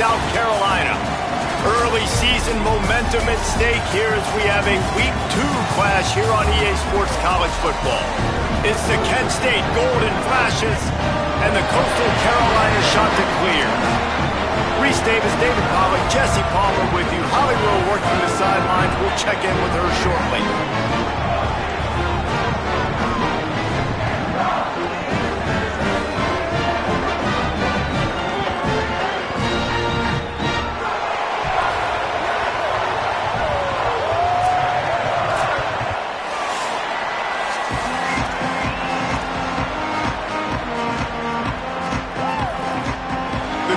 South Carolina. Early season momentum at stake here as we have a Week 2 clash here on EA Sports College Football. It's the Kent State Golden Flashes and the Coastal Carolina Chanticleer. Reese Davis, David Pollack, Jesse Palmer with you. Holly Rowe working the sidelines. We'll check in with her shortly.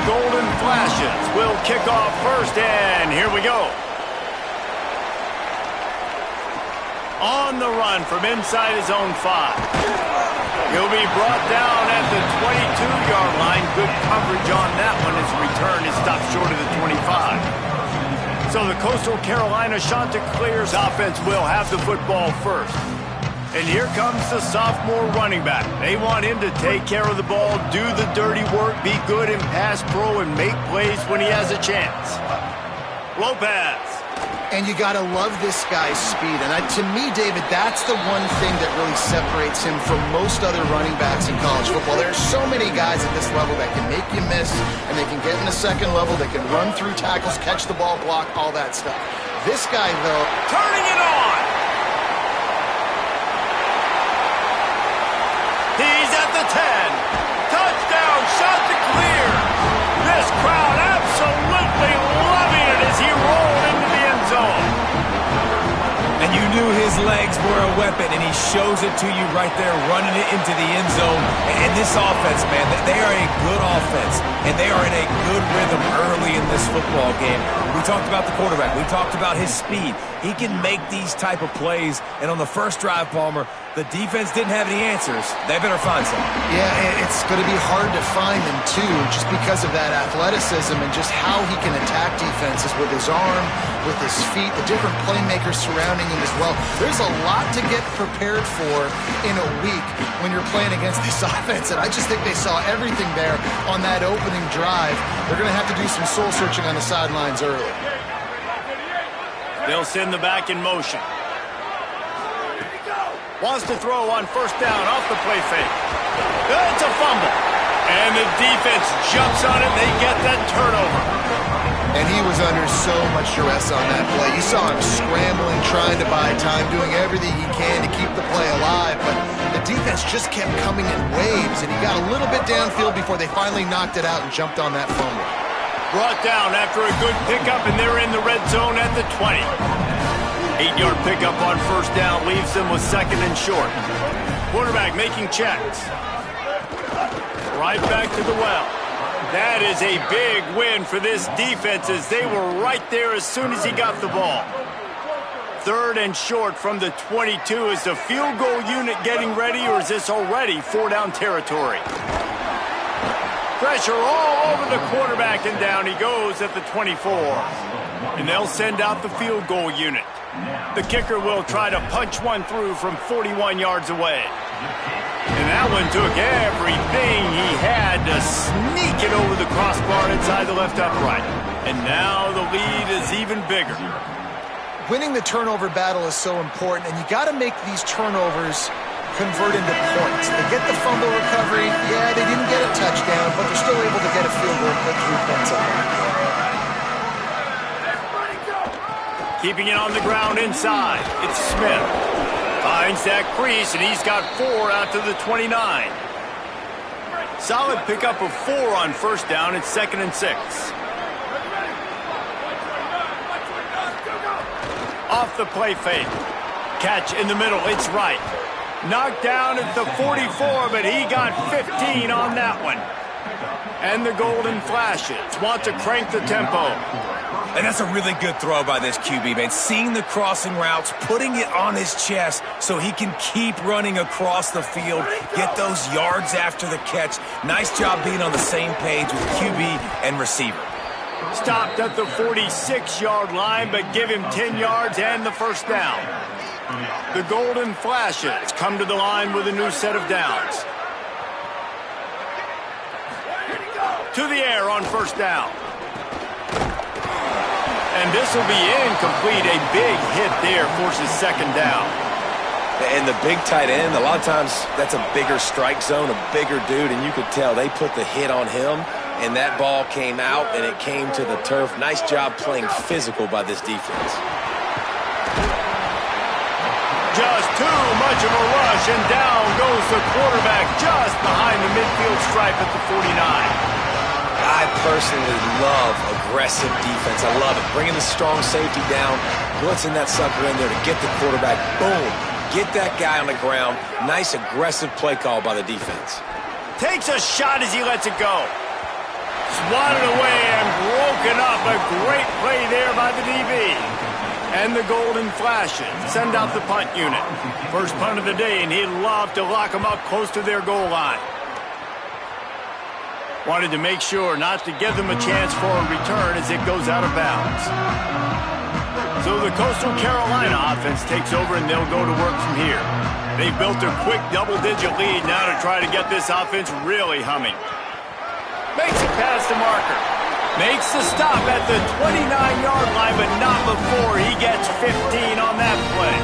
Golden Flashes will kick off first, and here we go. On the run from inside his own 5. He'll be brought down at the 22-yard line. Good coverage on that one. His return is stopped short of the 25. So the Coastal Carolina Chanticleers offense will have the football first. And here comes the sophomore running back. They want him to take care of the ball, do the dirty work, be good in pass pro, and make plays when he has a chance. Lopez. And you got to love this guy's speed. And to me, David, that's the one thing that really separates him from most other running backs in college football. There are so many guys at this level that can make you miss, and they can get in the second level, they can run through tackles, catch the ball, block, all that stuff. This guy, though, turning it on. He's at the 10. Touchdown, Chanticleer. This crowd absolutely loving it as he rolled into the end zone. And you knew his legs were a weapon, and he shows it to you right there, running it into the end zone. And this offense, man, they are a good offense, and they are in a good rhythm early in this football game. We talked about the quarterback. We talked about his speed. He can make these type of plays, and on the first drive, Palmer, the defense didn't have any answers. They better find some. Yeah, it's going to be hard to find them, too, just because of that athleticism and just how he can attack defenses with his arm, with his feet, the different playmakers surrounding him as well. There's a lot to get prepared for in a week when you're playing against this offense, and I just think they saw everything there on that opening drive. They're going to have to do some soul-searching on the sidelines early. They'll send the back in motion. Wants to throw on first down off the play fake. It's a fumble. And the defense jumps on it. They get that turnover. And he was under so much duress on that play. You saw him scrambling, trying to buy time, doing everything he can to keep the play alive. But the defense just kept coming in waves, and he got a little bit downfield before they finally knocked it out and jumped on that fumble. Brought down after a good pickup, and they're in the red zone at the 20. 8-yard pickup on first down leaves them with second and short. Quarterback making checks. Right back to the well. That is a big win for this defense as they were right there as soon as he got the ball. Third and short from the 22. Is the field goal unit getting ready, or is this already 4-down territory? Pressure all over the quarterback, and down he goes at the 24. And they'll send out the field goal unit. The kicker will try to punch one through from 41 yards away. And that one took everything he had to sneak it over the crossbar inside the left upright. And now the lead is even bigger. Winning the turnover battle is so important, and you got to make these turnovers convert into points. They get the fumble recovery. Yeah, they didn't get a touchdown, but they're still able to get a field goal and put 3 points on it. Keeping it on the ground inside. It's Smith. Finds that crease, and he's got 4 out to the 29. Solid pickup of 4 on first down. It's 2nd and 6. Off the play fake. Catch in the middle. It's right. Knocked down at the 44, but he got 15 on that one. And the Golden Flashes want to crank the tempo. And that's a really good throw by this QB, man. Seeing the crossing routes, putting it on his chest so he can keep running across the field, get those yards after the catch. Nice job being on the same page with QB and receiver. Stopped at the 46-yard line, but give him 10 yards and the first down. The Golden Flashes come to the line with a new set of downs. To the air on first down. And this will be incomplete. A big hit there forces second down. And the big tight end, a lot of times that's a bigger strike zone, a bigger dude, and you could tell they put the hit on him, and that ball came out, and it came to the turf. Nice job playing physical by this defense. Just too much of a rush, and down goes the quarterback just behind the midfield stripe at the 49. I personally love aggressive defense. I love it. Bringing the strong safety down, blitzing that sucker in there to get the quarterback. Boom. Get that guy on the ground. Nice aggressive play call by the defense. Takes a shot as he lets it go. Swatted away and broken up. A great play there by the DB. And the Golden Flashes send out the punt unit. First punt of the day, and he'd love to lock them up close to their goal line. Wanted to make sure not to give them a chance for a return as it goes out of bounds. So the Coastal Carolina offense takes over, and they'll go to work from here. They've built a quick double-digit lead now to try to get this offense really humming. Makes it past the marker. Makes the stop at the 29-yard line, but not before he gets 15 on that play.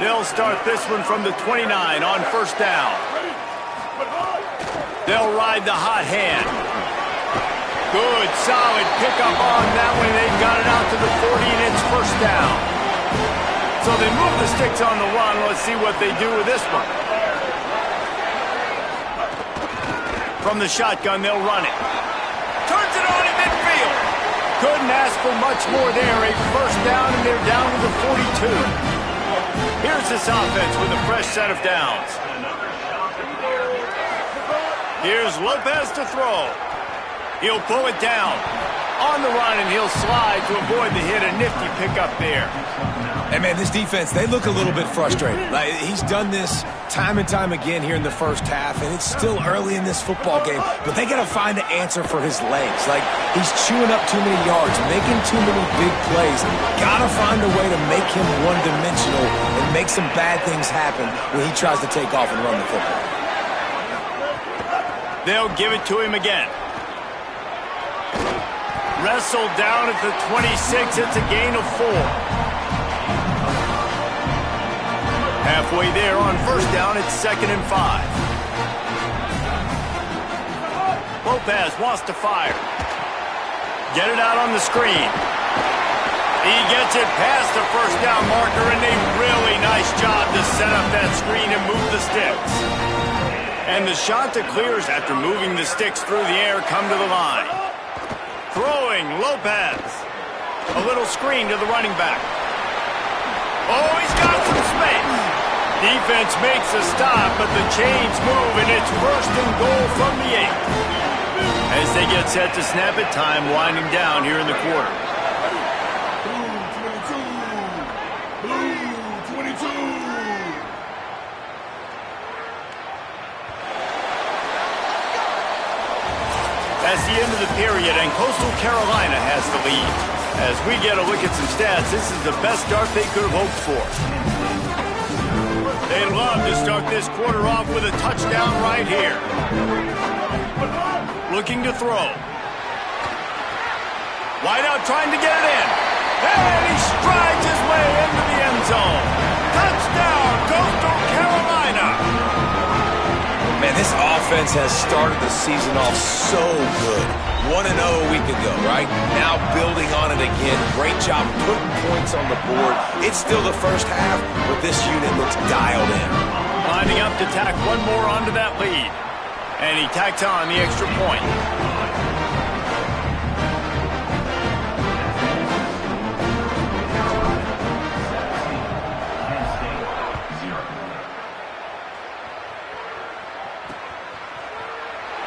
They'll start this one from the 29 on first down. They'll ride the hot hand. Good, solid pickup on that one. They've got it out to the 40, and it's first down. So they move the sticks on the run. Let's see what they do with this one. From the shotgun, they'll run it. Turns it on in midfield. Couldn't ask for much more there. A first down, and they're down to the 42. Here's this offense with a fresh set of downs. Here's Lopez to throw. He'll pull it down. On the run, and he'll slide to avoid the hit. A nifty pickup there. And, man, this defense, they look a little bit frustrated. Like, he's done this time and time again here in the first half, and it's still early in this football game, but they got to find an answer for his legs. Like, he's chewing up too many yards, making too many big plays. Got to find a way to make him one-dimensional and make some bad things happen when he tries to take off and run the football. They'll give it to him again. Wrestled down at the 26. It's a gain of 4. Halfway there on first down, it's 2nd and 5. Lopez wants to fire. Get it out on the screen. He gets it past the first down marker, and a really nice job to set up that screen and move the sticks. And the shot that clears after moving the sticks through the air come to the line. Throwing, Lopez. A little screen to the running back. Oh, he's got some space. Defense makes a stop, but the chains move, and it's 1st and goal from the 8. As they get set to snap it, time winding down here in the quarter. Blue 22. That's the end of the period, and Coastal Carolina has the lead. As we get a look at some stats, this is the best start they could have hoped for. They'd love to start this quarter off with a touchdown right here. Looking to throw. Wideout trying to get it in. And he strides his way into the end zone. Touchdown, Coastal Carolina. Man, this offense has started the season off so good. 1-0 a week ago, right? Now building on it again. Great job putting points on the board. It's still the first half, but this unit looks dialed in. Lining up to tack one more onto that lead. And he tacks on the extra point.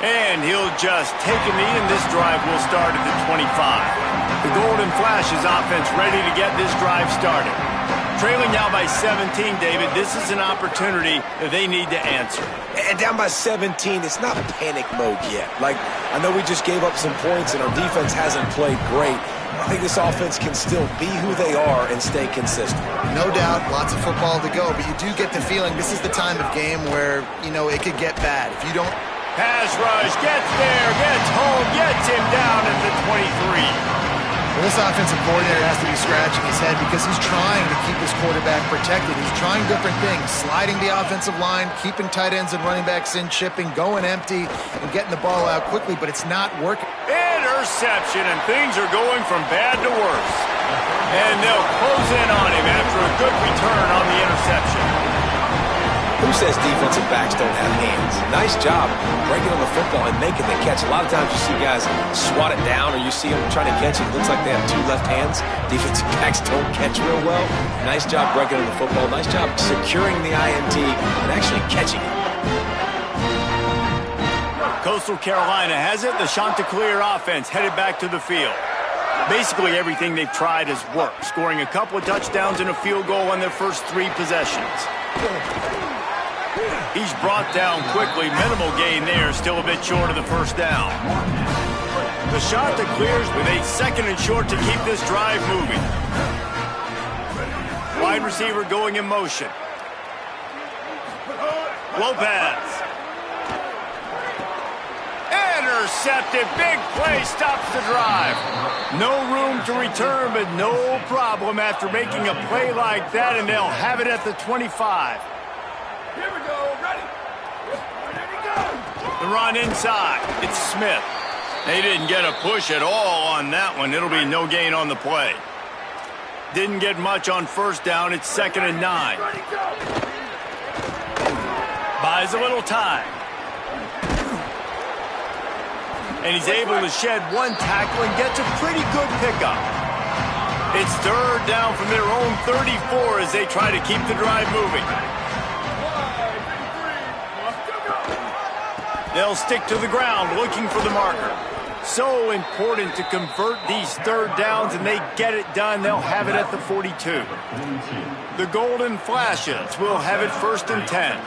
And he'll just take a knee, and this drive will start at the 25. The Golden Flashes offense ready to get this drive started. Trailing now by 17, David, this is an opportunity that they need to answer. And down by 17, it's not panic mode yet. Like, I know we just gave up some points, and our defense hasn't played great. I think this offense can still be who they are and stay consistent. No doubt, lots of football to go, but you do get the feeling this is the time of game where, it could get bad. If you don't... Pass rush, gets there, gets home, gets him down at the 23. this offensive coordinator has to be scratching his head because he's trying to keep his quarterback protected. He's trying different things, sliding the offensive line, keeping tight ends and running backs in, chipping, going empty, and getting the ball out quickly, but it's not working. Interception, and things are going from bad to worse. And they'll close in on him after a good return on the interception. Who says defensive backs don't have hands? Nice job breaking on the football and making the catch. A lot of times you see guys swat it down, or you see them trying to catch it. It looks like they have two left hands. Defensive backs don't catch real well. Nice job breaking on the football. Nice job securing the INT and actually catching it. Coastal Carolina has it. The Chanticleer offense headed back to the field. Basically everything they've tried has worked, scoring a couple of touchdowns and a field goal on their first 3 possessions. He's brought down quickly. Minimal gain there, still a bit short of the first down. The Chanticleers with a 2nd and short to keep this drive moving. Wide receiver going in motion. Lopez. Intercepted. Big play stops the drive. No room to return, but no problem after making a play like that, and they'll have it at the 25. Here we go. Ready? The run inside. It's Smith. They didn't get a push at all on that one. It'll be no gain on the play. Didn't get much on first down. It's 2nd and 9. Buys a little time. And he's able to shed 1 tackle and gets a pretty good pickup. It's 3rd down from their own 34 as they try to keep the drive moving. They'll stick to the ground looking for the marker. So important to convert these 3rd downs, and they get it done. They'll have it at the 42. The Golden Flashes will have it 1st and 10.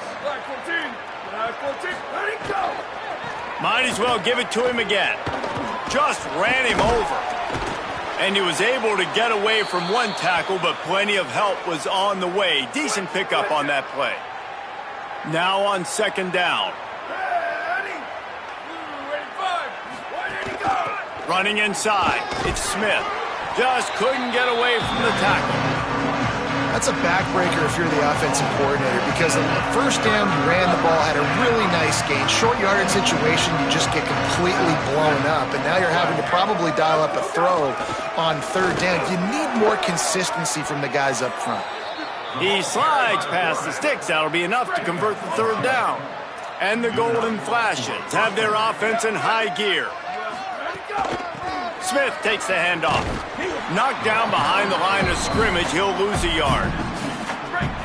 Might as well give it to him again. Just ran him over. And he was able to get away from 1 tackle, but plenty of help was on the way. Decent pickup on that play. Now on 2nd down. Running inside. It's Smith. Just couldn't get away from the tackle. That's a backbreaker if you're the offensive coordinator, because on the first down, you ran the ball, had a really nice gain. Short yardage situation, you just get completely blown up, and now you're having to probably dial up a throw on 3rd down. You need more consistency from the guys up front. He slides past the sticks. That'll be enough to convert the 3rd down. And the Golden Flashes have their offense in high gear. Smith takes the handoff. Knocked down behind the line of scrimmage, he'll lose a yard.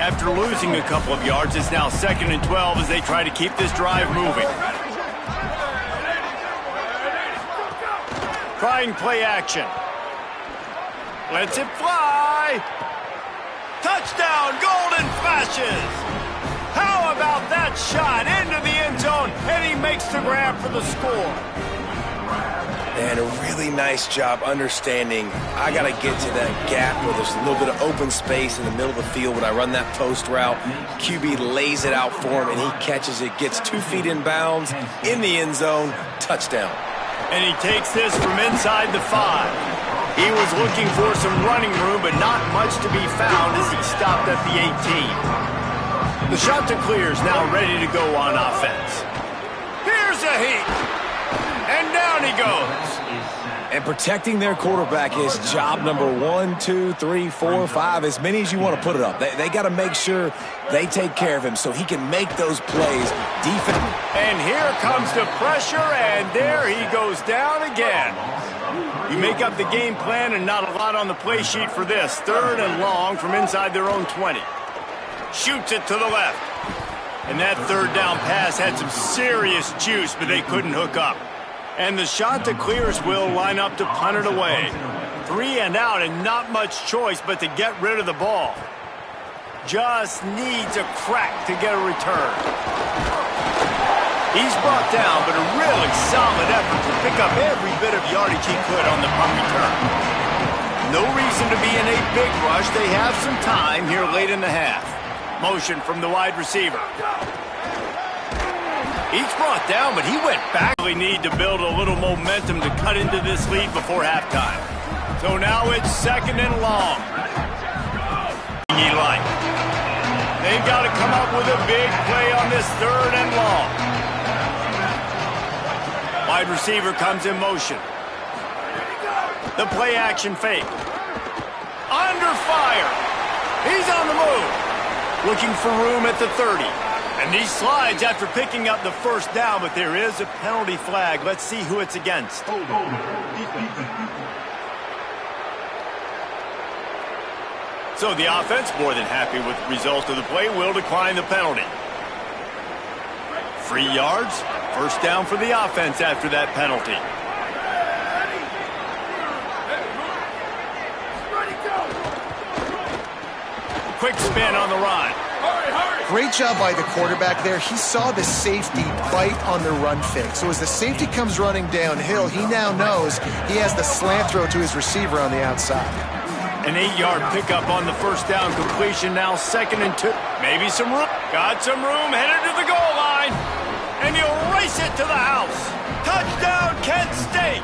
After losing a couple of yards, it's now 2nd and 12 as they try to keep this drive moving. Trying play action. Lets it fly. Touchdown, Golden Flashes. How about that shot into the end zone, and he makes the grab for the score. And a really nice job understanding I got to get to that gap where there's a little bit of open space in the middle of the field when I run that post route. QB lays it out for him, and he catches it, gets 2 feet in bounds, in the end zone, touchdown. And he takes this from inside the 5. He was looking for some running room, but not much to be found as he stopped at the 18. The Chanticleers now ready to go on offense. Here's a heat. And down he goes. And protecting their quarterback is job number 1, 2, 3, 4, 5, as many as you want to put it up. They got to make sure they take care of him so he can make those plays. Defense. And here comes the pressure, and there he goes down again. You make up the game plan and not a lot on the play sheet for this. 3rd and long from inside their own 20. Shoots it to the left. And that 3rd down pass had some serious juice, but they couldn't hook up. And the Chanticleers will line up to punt it away. 3 and out, and not much choice but to get rid of the ball. Just needs a crack to get a return. He's brought down, but a really solid effort to pick up every bit of yardage he could on the punt return. No reason to be in a big rush. They have some time here late in the half. Motion from the wide receiver. He's brought down, but he went back. We need to build a little momentum to cut into this lead before halftime. So now it's 2nd and long. Eli. They've got to come up with a big play on this 3rd and long. Wide receiver comes in motion. The play action fake. Under fire. He's on the move. Looking for room at the 30. And he slides after picking up the 1st down, but there is a penalty flag. Let's see who it's against. So the offense, more than happy with the result of the play, will decline the penalty. 3 yards, 1st down for the offense after that penalty. Quick spin on the run. Great job by the quarterback there. He saw the safety bite on the run fake. So as the safety comes running downhill, he now knows he has the slant throw to his receiver on the outside. An 8-yard pickup on the 1st down completion, now 2nd and 2. Maybe some room. Got some room, headed to the goal line. And he'll race it to the house. Touchdown, Kent State.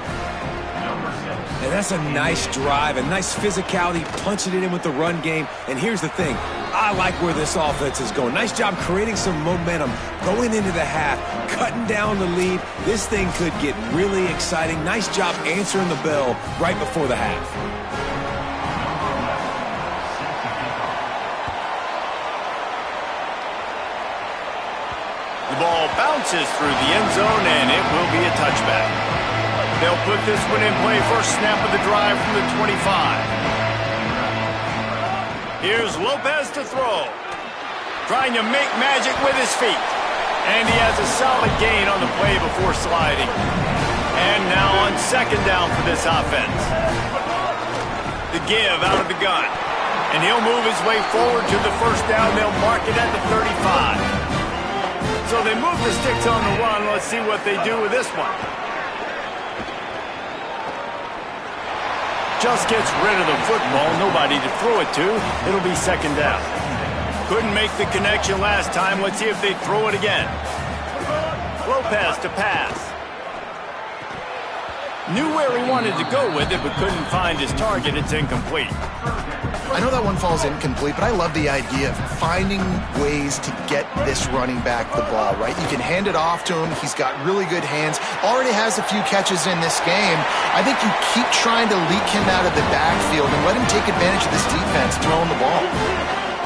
And that's a nice drive, a nice physicality, punching it in with the run game. And here's the thing. I like where this offense is going. Nice job creating some momentum, going into the half, cutting down the lead. This thing could get really exciting. Nice job answering the bell right before the half. The ball bounces through the end zone, and it will be a touchback. They'll put this one in play. 1st snap of the drive from the 25. Here's Lopez to throw. Trying to make magic with his feet. And he has a solid gain on the play before sliding. And now on 2nd down for this offense. The give out of the gun. And he'll move his way forward to the 1st down. They'll mark it at the 35. So they move the sticks on the run. Let's see what they do with this one. Just gets rid of the football. Nobody to throw it to. It'll be 2nd down. Couldn't make the connection last time. Let's see if they throw it again. Lopez to pass. Knew where he wanted to go with it, but couldn't find his target. It's incomplete. I know that one falls incomplete, but I love the idea of finding ways to get this running back the ball, right? You can hand it off to him. He's got really good hands. Already has a few catches in this game. I think you keep trying to leak him out of the backfield and let him take advantage of this defense throwing the ball.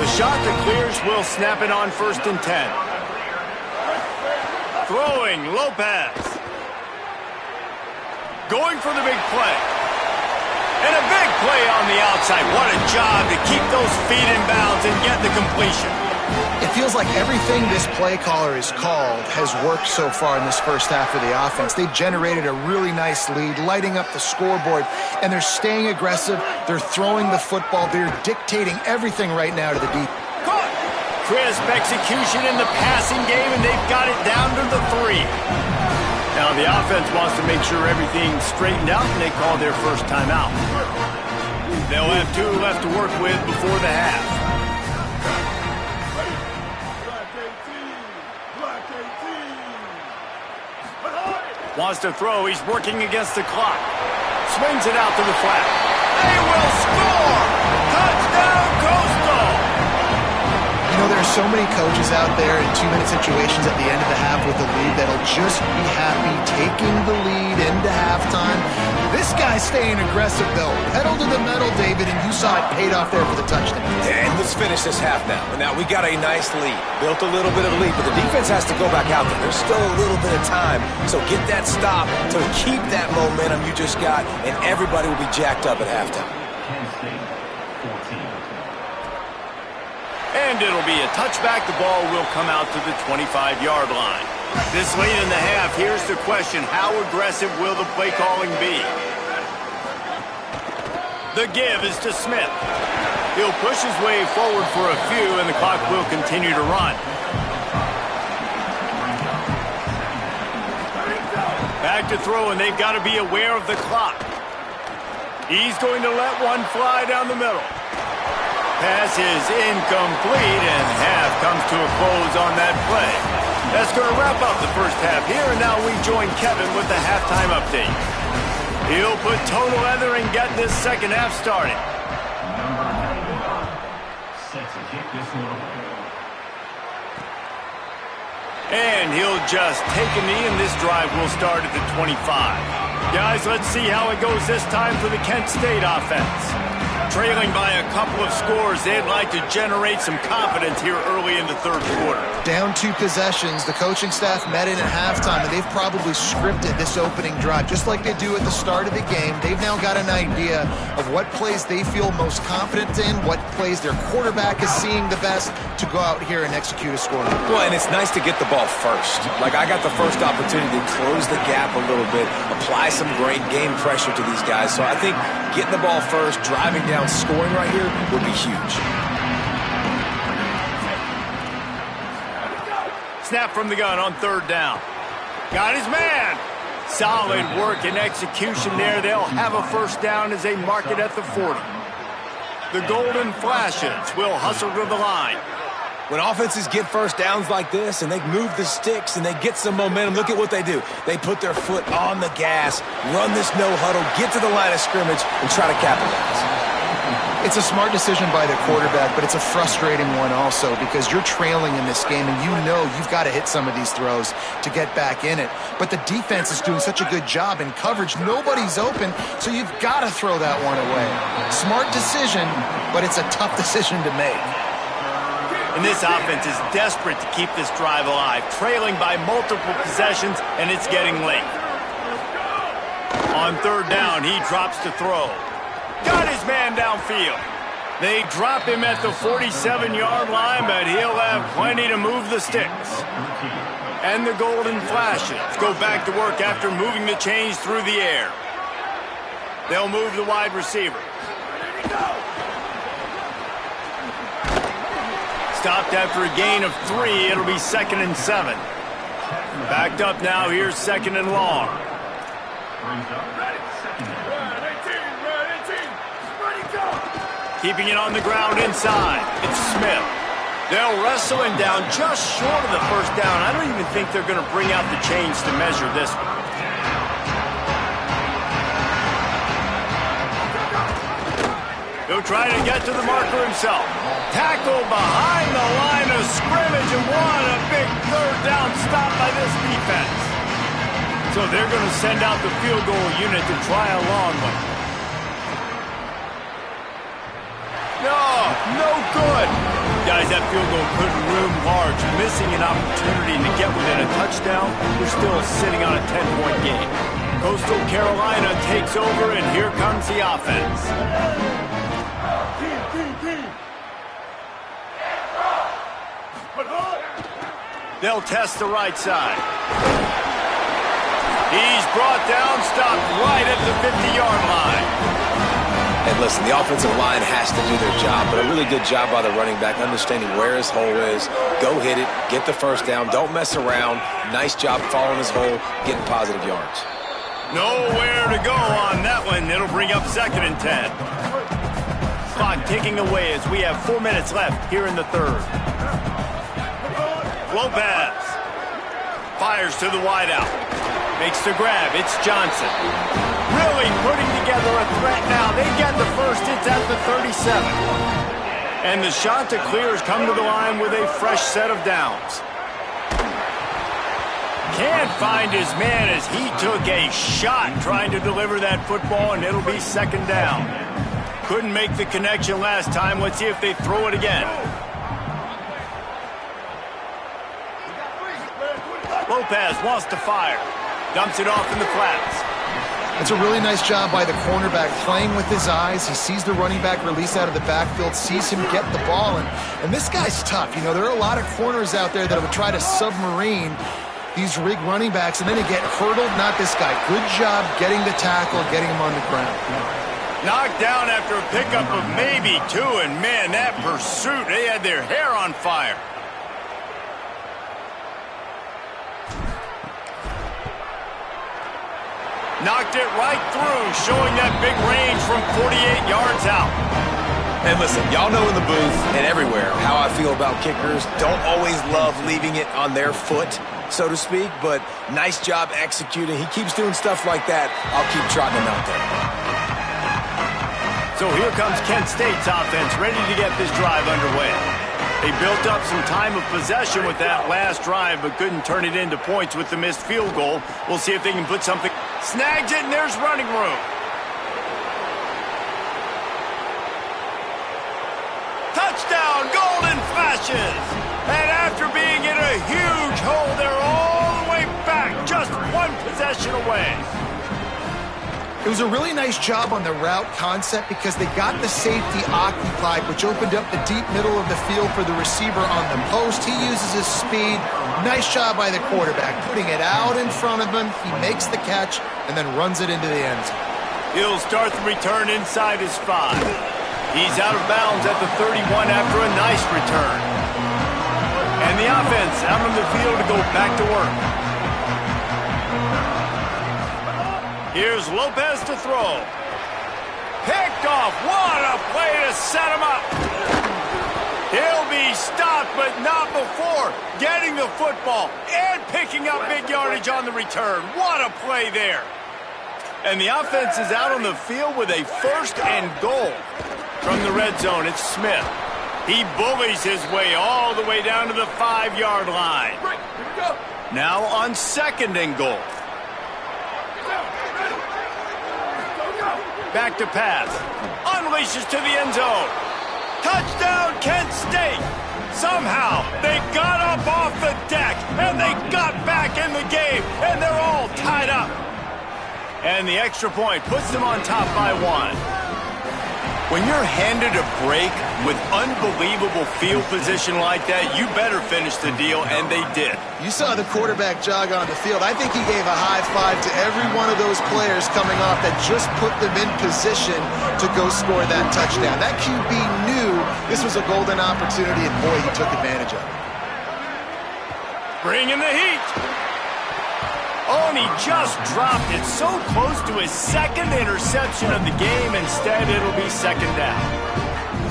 The shot that clears will snap it on 1st and 10. Throwing, Lopez. Going for the big play. And a big play on the outside. What a job to keep those feet in bounds and get the completion. It feels like everything this play caller has called has worked so far in this 1st half of the offense. They've generated a really nice lead, lighting up the scoreboard, and they're staying aggressive. They're throwing the football. They're dictating everything right now to the defense. Crisp execution in the passing game, and they've got it down to the 3. Now the offense wants to make sure everything's straightened out, and they call their 1st timeout. They'll have 2 left to work with before the half. Wants to throw. He's working against the clock. Swings it out to the flat. They will score! Touchdown, Coastal! You know, there are so many coaches out there in 2-minute situations at the end of the half with the lead that'll just be happy taking the lead into halftime. This guy's staying aggressive, though. Pedal to the metal, David, and you saw it paid off there for the touchdown. And let's finish this half now. Now, we got a nice lead. Built a little bit of a lead, but the defense has to go back out there. There's still a little bit of time. So get that stop to keep that momentum you just got, and everybody will be jacked up at halftime. And it'll be a touchback. The ball will come out to the 25-yard line. This late in the half, here's the question. How aggressive will the play calling be? The give is to Smith. He'll push his way forward for a few, and the clock will continue to run. Back to throw, and they've got to be aware of the clock. He's going to let one fly down the middle. Pass is incomplete, and half comes to a close on that play. That's going to wrap up the 1st half here, and now we join Kevin with the halftime update. He'll put total leather and get this second half started. And he'll just take a knee, and this drive will start at the 25. Guys, let's see how it goes this time for the Kent State offense. Trailing by a couple of scores, they'd like to generate some confidence here early in the third quarter. Down 2 possessions, the coaching staff met in at halftime, and they've probably scripted this opening drive, just like they do at the start of the game. They've now got an idea of what plays they feel most confident in, what plays their quarterback is seeing the best to go out here and execute a score. Well, and it's nice to get the ball first. Like, I got the first opportunity to close the gap a little bit, apply some great game pressure to these guys. So I think getting the ball first, driving down, scoring right here would be huge. Snap from the gun on third down. Got his man. Solid work and execution there. They'll have a first down as they mark it at the 40. The Golden Flashes will hustle to the line. When offenses get first downs like this and they move the sticks and they get some momentum, look at what they do. They put their foot on the gas, run this no huddle, get to the line of scrimmage, and try to capitalize. It's a smart decision by the quarterback, but it's a frustrating one also because you're trailing in this game and you know you've got to hit some of these throws to get back in it. But the defense is doing such a good job in coverage. Nobody's open, so you've got to throw that one away. Smart decision, but it's a tough decision to make. And this offense is desperate to keep this drive alive, trailing by multiple possessions, and it's getting late. On third down, he drops to throw. Got his man downfield. They drop him at the 47-yard line, but he'll have plenty to move the sticks. And the Golden Flashes go back to work after moving the chains through the air. They'll move the wide receiver. Stopped after a gain of 3. It'll be 2nd and 7. Backed up now. Here's 2nd and long. Keeping it on the ground inside. It's Smith. They'll wrestle him down just short of the first down. I don't even think they're going to bring out the chains to measure this one. He'll try to get to the marker himself. Tackle behind the line of scrimmage, and what a big third down stop by this defense. So they're going to send out the field goal unit to try a long one. No good. Guys, that field goal couldn't loom large. Missing an opportunity to get within a touchdown. We're still sitting on a 10-point game. Coastal Carolina takes over, and here comes the offense. They'll test the right side. He's brought down, stopped right at the 50-yard line. And listen, the offensive line has to do their job, but a really good job by the running back, understanding where his hole is. Go hit it, get the first down, don't mess around. Nice job following his hole, getting positive yards. Nowhere to go on that one. It'll bring up 2nd and 10. Clock ticking away as we have 4 minutes left here in the third. Lopez fires to the wideout. Makes the grab. It's Johnson. Really putting together a threat now. They get the first. It's at the 37. And the shot to clear has come to the line with a fresh set of downs. Can't find his man as he took a shot trying to deliver that football, and it'll be 2nd down. Couldn't make the connection last time. Let's see if they throw it again. Lopez wants to fire. Dumps it off in the flats. It's a really nice job by the cornerback playing with his eyes. He sees the running back release out of the backfield, sees him get the ball, and this guy's tough. You know, there are a lot of corners out there that would try to submarine these rig running backs, and then they get hurdled. Not this guy. Good job getting the tackle, getting him on the ground. Knocked down after a pickup of maybe 2, and man, that pursuit, they had their hair on fire. Knocked it right through, showing that big range from 48 yards out. And listen, y'all know in the booth and everywhere how I feel about kickers. Don't always love leaving it on their foot. so to speak, but nice job executing. He keeps doing stuff like that. I'll keep trotting him out there. So here comes Kent State's offense, ready to get this drive underway. They built up some time of possession with that last drive, but couldn't turn it into points with the missed field goal. We'll see if they can put something. Snags it, and there's running room. Touchdown, Golden flashes. And after being in a huge hole, they're all the way back, just one possession away. It was a really nice job on the route concept because they got the safety occupied, which opened up the deep middle of the field for the receiver on the post. He uses his speed. Nice job by the quarterback, putting it out in front of him. He makes the catch and then runs it into the end zone. He'll start the return inside his 5. He's out of bounds at the 31 after a nice return. And the offense out on the field to go back to work. Here's Lopez to throw. Picked off. What a play to set him up. He'll be stopped, but not before getting the football and picking up big yardage on the return. What a play there. And the offense is out on the field with a 1st and goal. From the red zone, it's Smith. He bullies his way all the way down to the 5-yard line. Now on 2nd and goal. Back to pass. Unleashes to the end zone. Touchdown, Kent State. Somehow, they got up off the deck, and they got back in the game, and they're all tied up. And the extra point puts them on top by 1. When you're handed a break with unbelievable field position like that, you better finish the deal, and they did. You saw the quarterback jog on the field. I think he gave a high five to every one of those players coming off that just put them in position to go score that touchdown. That QB knew this was a golden opportunity, and boy, he took advantage of it. Bringing the heat. Oh, and he just dropped it so close to his 2nd interception of the game. Instead, it'll be 2nd down.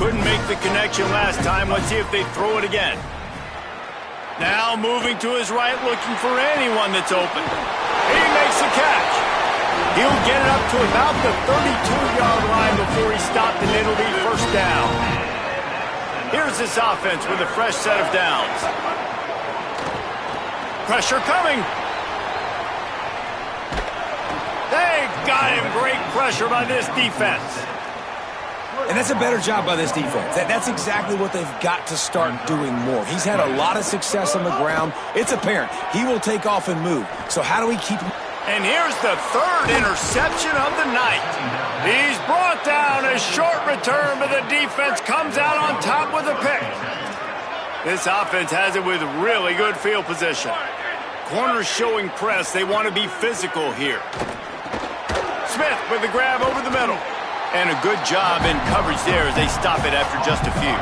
Couldn't make the connection last time. Let's see if they throw it again. Now moving to his right, looking for anyone that's open. He makes the catch. He'll get it up to about the 32-yard line before he stopped, and it'll be 1st down. Here's this offense with a fresh set of downs. Pressure coming. They got him. Great pressure by this defense. And that's a better job by this defense. That's exactly what they've got to start doing more. He's had a lot of success on the ground. It's apparent he will take off and move. So how do we keep him? And here's the 3rd interception of the night. He's brought down. A short return, but the defense comes out on top with a pick. This offense has it with really good field position. Corners showing press. They want to be physical here. Smith with the grab over the middle. And a good job in coverage there as they stop it after just a few.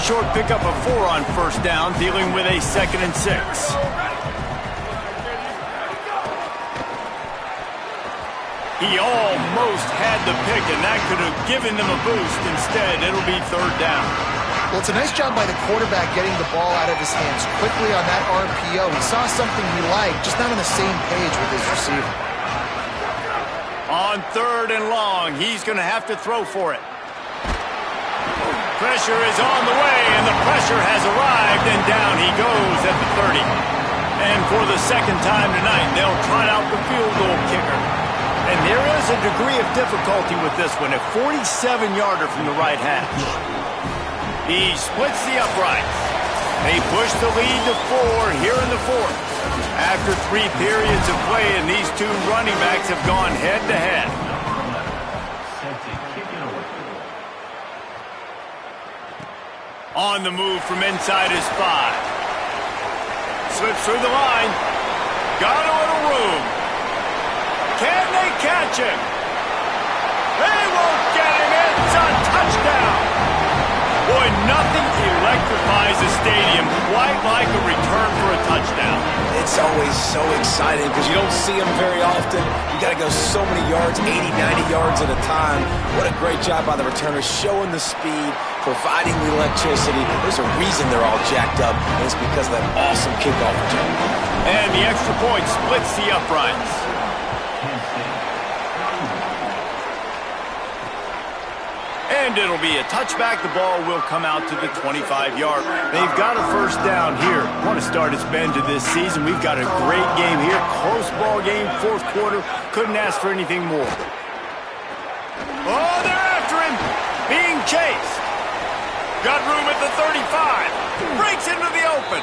Short pickup of 4 on 1st down, dealing with a 2nd and 6. He almost had the pick, and that could have given them a boost. Instead, it'll be 3rd down. Well, it's a nice job by the quarterback getting the ball out of his hands quickly on that RPO. He saw something he liked, just not on the same page with his receiver. On 3rd and long, he's going to have to throw for it. Pressure is on the way, and the pressure has arrived, and down he goes at the 30. And for the 2nd time tonight, they'll trot out the field goal kicker. And there is a degree of difficulty with this one, a 47-yarder from the right hash. He splits the uprights. They push the lead to 4 here in the 4th. After 3 periods of play, and these 2 running backs have gone head-to-head. On the move from inside his 5. Slips through the line. Got a little room. Can they catch him? They won't get him. It's a touchdown. Boy, nothing electrifying electrifies the stadium, quite like a return for a touchdown. It's always so exciting because you don't see them very often. You got to go so many yards, 80, 90 yards at a time. What a great job by the returner, showing the speed, providing the electricity. There's a reason they're all jacked up, and it's because of that awesome kickoff return. And the extra point splits the uprights. And it'll be a touchback. The ball will come out to the 25-yard. They've got a first down here. Want to start its bend to this season. We've got a great game here. Close ball game, fourth quarter. Couldn't ask for anything more. Oh, they're after him. Being chased. Got room at the 35. Breaks into the open.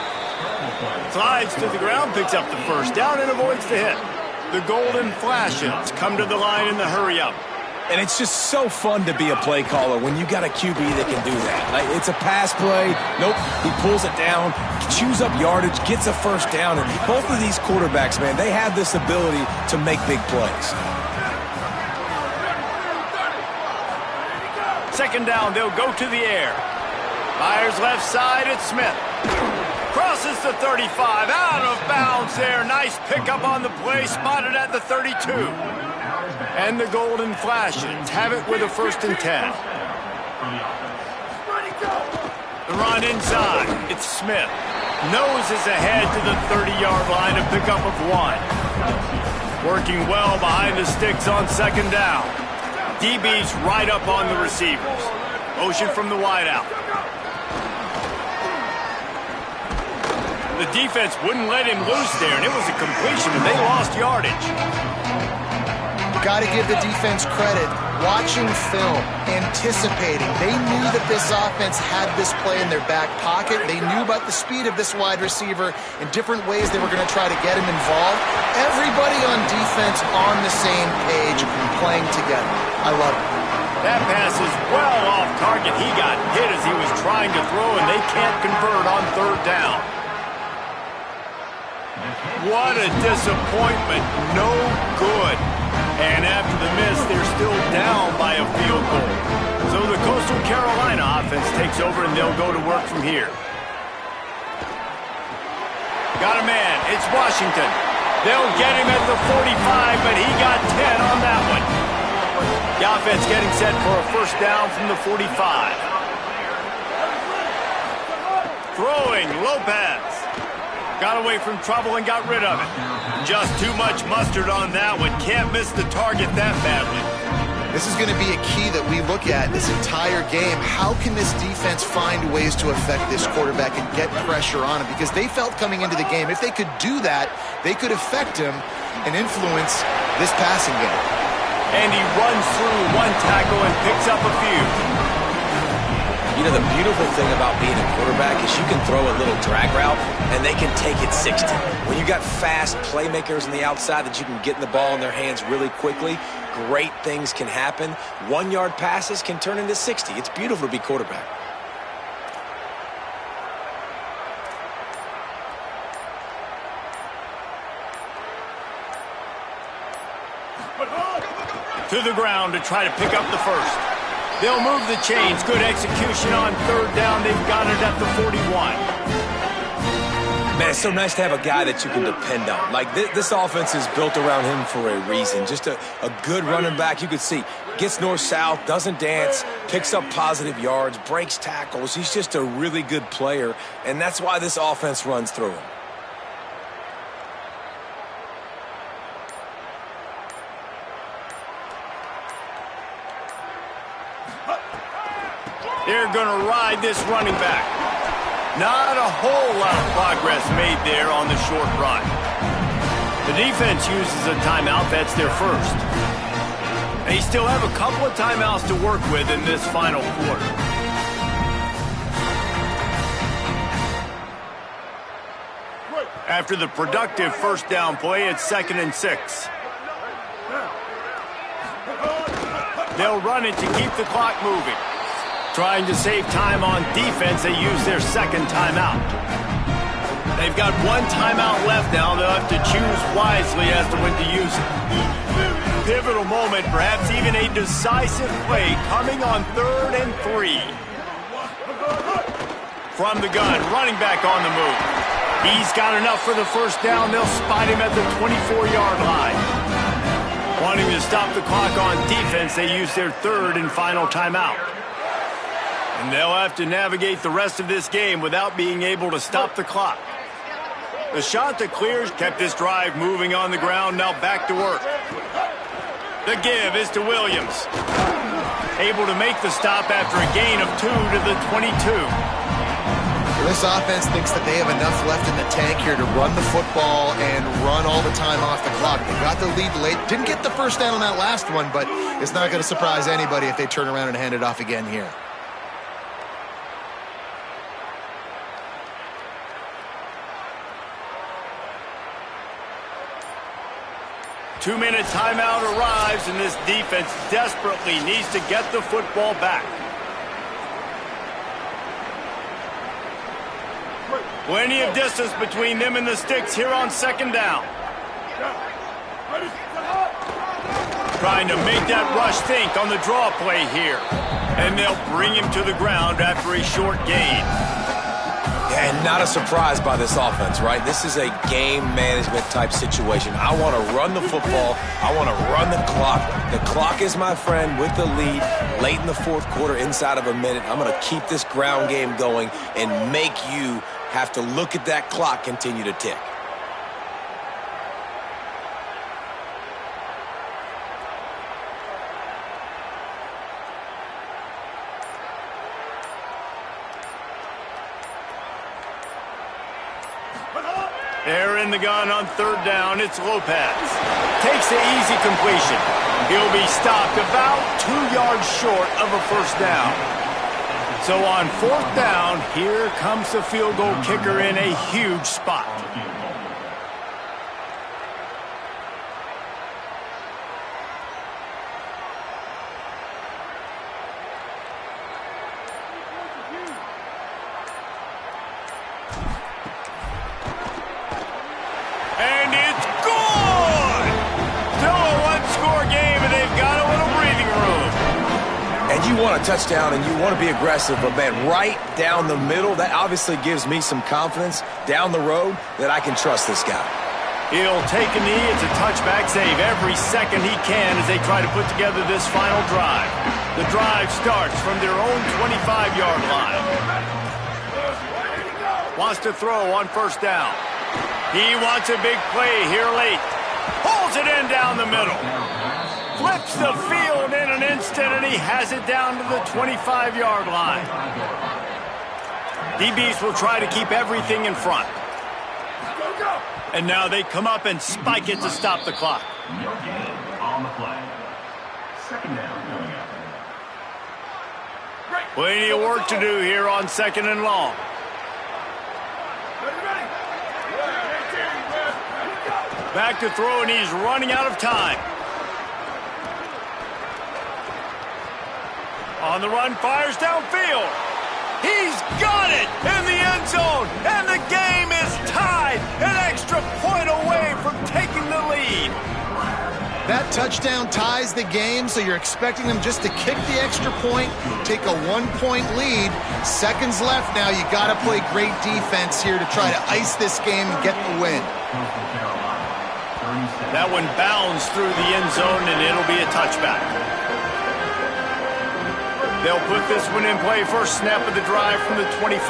Slides to the ground, picks up the first down, and avoids the hit. The Golden Flashes come to the line in the hurry-up. And it's just so fun to be a play caller when you got a QB that can do that. Like, it's a pass play. Nope, he pulls it down, chews up yardage, gets a first down. And both of these quarterbacks, man, they have this ability to make big plays. Second down, they'll go to the air. Fires left side, it's Smith. Crosses the 35, out of bounds there. Nice pickup on the play, spotted at the 32. And the Golden Flashes have it with a 1st and 10. The run inside, it's Smith. Noses ahead to the 30-yard line, a pickup of 1. Working well behind the sticks on second down. DB's right up on the receivers. Motion from the wideout. The defense wouldn't let him loose there, and it was a completion, and they lost yardage. Got to give the defense credit. Watching film, anticipating. They knew that this offense had this play in their back pocket. They knew about the speed of this wide receiver and different ways they were going to try to get him involved. Everybody on defense on the same page, playing together. I love it. That pass is well off target. He got hit as he was trying to throw, and they can't convert on third down. What a disappointment. No good. And after the miss, they're still down by a field goal. So the Coastal Carolina offense takes over, and they'll go to work from here. Got a man. It's Washington. They'll get him at the 45, but he got 10 on that one. The offense getting set for a first down from the 45. Throwing, Lopez. Got away from trouble and got rid of it. Just too much mustard on that one. Can't miss the target that badly. This is going to be a key that we look at this entire game. How can this defense find ways to affect this quarterback and get pressure on him? Because they felt coming into the game, if they could do that, they could affect him and influence this passing game. And he runs through one tackle and picks up a few. You know, the beautiful thing about being a quarterback is you can throw a little drag route, and they can take it 60. When you got fast playmakers on the outside that you can get the ball in their hands really quickly, great things can happen. 1-yard passes can turn into 60. It's beautiful to be quarterback. To the ground to try to pick up the first. They'll move the chains. Good execution on third down. They've got it at the 41. Man, it's so nice to have a guy that you can depend on. Like, this offense is built around him for a reason. Just a good running back. You can see, gets north-south, doesn't dance, picks up positive yards, breaks tackles. He's just a really good player, and that's why this offense runs through him. They're going to ride this running back. Not a whole lot of progress made there on the short run. The defense uses a timeout. That's their first. They still have a couple of timeouts to work with in this final quarter. After the productive first down play, it's 2nd and 6. They'll run it to keep the clock moving. Trying to save time on defense, they use their second timeout. They've got one timeout left now. They'll have to choose wisely as to when to use it. Pivotal moment, perhaps even a decisive play coming on 3rd and 3. from the gun, running back on the move. He's got enough for the first down. They'll spot him at the 24-yard line. Wanting to stop the clock on defense, they use their third and final timeout. And they'll have to navigate the rest of this game without being able to stop the clock. The shot that clears kept this drive moving on the ground. Now back to work. The give is to Williams. Able to make the stop after a gain of 2 to the 22. This offense thinks that they have enough left in the tank here to run the football and run all the time off the clock. They got the lead late. Didn't get the first down on that last one, but it's not going to surprise anybody if they turn around and hand it off again here. Two-minute timeout arrives, and this defense desperately needs to get the football back. Plenty of distance between them and the sticks here on second down. Trying to make that rush think on the draw play here. And they'll bring him to the ground after a short gain. And not a surprise by this offense, right? This is a game management type situation. I want to run the football. I want to run the clock. The clock is my friend with the lead late in the fourth quarter, inside of a minute. I'm going to keep this ground game going and make you have to look at that clock continue to tick. They're in the gun on third down. It's Lopez. Takes the easy completion. He'll be stopped about 2 yards short of a first down. So on fourth down, here comes the field goal kicker in a huge spot. And it's good! Still a one-score game, and they've got a little breathing room. And you want a touchdown and you want to be aggressive, but man, right down the middle, that obviously gives me some confidence down the road that I can trust this guy. He'll take a knee. It's a touchback save every second he can as they try to put together this final drive. The drive starts from their own 25-yard line. Wants to throw on first down. He wants a big play here late. Pulls it in down the middle. Flips the field in an instant, and he has it down to the 25-yard line. DBs will try to keep everything in front. And now they come up and spike it to stop the clock. On the play. Second down coming up. Plenty of work to do here on second and long. Back to throw, and he's running out of time. On the run, fires downfield. He's got it in the end zone, and the game is tied. An extra point away from taking the lead. That touchdown ties the game, so you're expecting them just to kick the extra point, take a one-point lead. Seconds left now. You got to play great defense here to try to ice this game and get the win. That one bounds through the end zone, and it'll be a touchback. They'll put this one in play. First snap of the drive from the 25.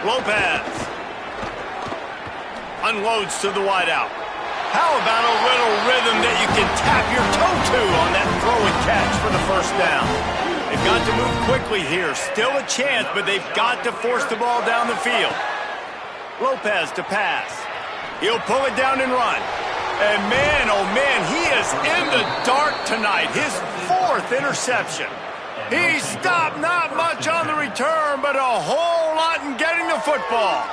Lopez unloads to the wideout. How about a little rhythm that you can tap your toe to on that throw and catch for the first down? They've got to move quickly here. Still a chance, but they've got to force the ball down the field. Lopez to pass. He'll pull it down and run. And man, oh man, he is in the dark tonight. His fourth interception. He stopped not much on the return, but a whole lot in getting the football.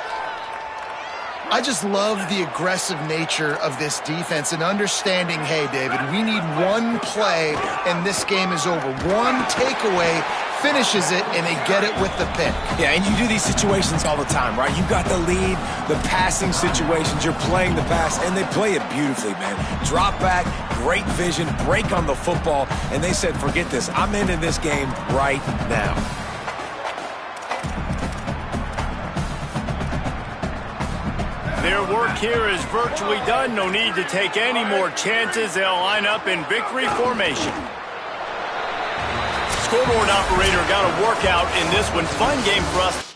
I just love the aggressive nature of this defense and understanding, hey, David, we need one play and this game is over. One takeaway finishes it, and they get it with the pick. Yeah, and you do these situations all the time, right? You've got the lead, the passing situations, you're playing the pass, and they play it beautifully, man. Drop back, great vision, break on the football, and they said, forget this. I'm into this game right now. Their work here is virtually done. No need to take any more chances. They'll line up in victory formation. Scoreboard operator got a workout in this one. Fun game for us.